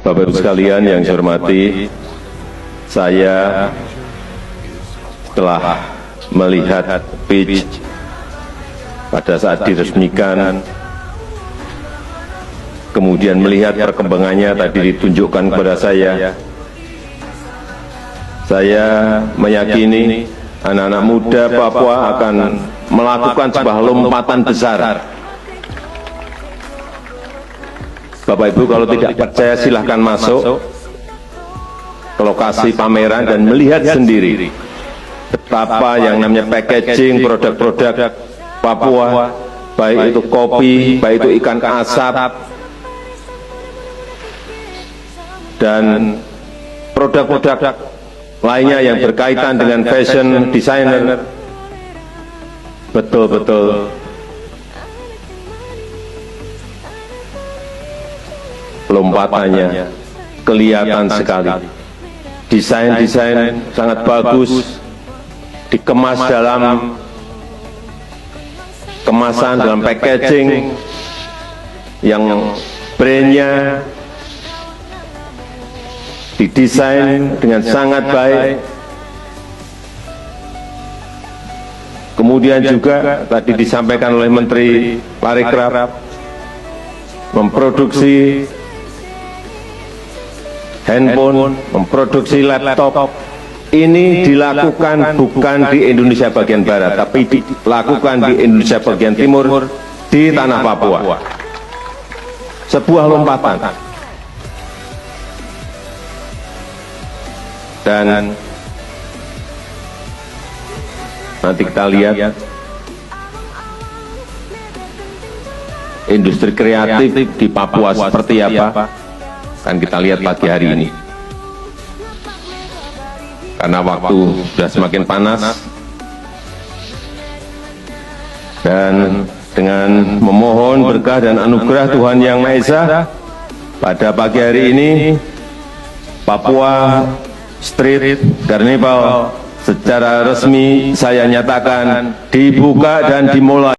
Bapak Ibu sekalian yang saya hormati, saya telah melihat pitch pada saat diresmikan, kemudian melihat perkembangannya tadi ditunjukkan kepada saya. Saya meyakini anak-anak muda Papua akan melakukan sebuah lompatan besar. Bapak Ibu kalau tidak percaya silahkan masuk ke lokasi pameran dan melihat sendiri betapa yang namanya packaging produk-produk Papua, baik itu kopi, baik itu ikan asap, dan produk-produk lainnya yang berkaitan dengan fashion designer, betul-betul lompatannya kelihatan sekali. Desain-desain sangat bagus, dikemas dalam kemasan, dalam packaging yang brandnya didesain dengan sangat baik. Kemudian juga tadi disampaikan oleh Menteri Parikraf, memproduksi handphone, memproduksi laptop. Ini dilakukan bukan di Indonesia bagian barat, tapi dilakukan di Indonesia bagian timur, di tanah Papua. Sebuah lompatan. Dan nanti kita lihat industri kreatif di Papua seperti apa, kan kita lihat pagi hari ini. Karena waktu sudah semakin panas, dan dengan memohon berkah dan anugerah Tuhan Yang Maha Esa, pada pagi hari ini Papua Street Carnival secara resmi saya nyatakan dibuka dan dimulai.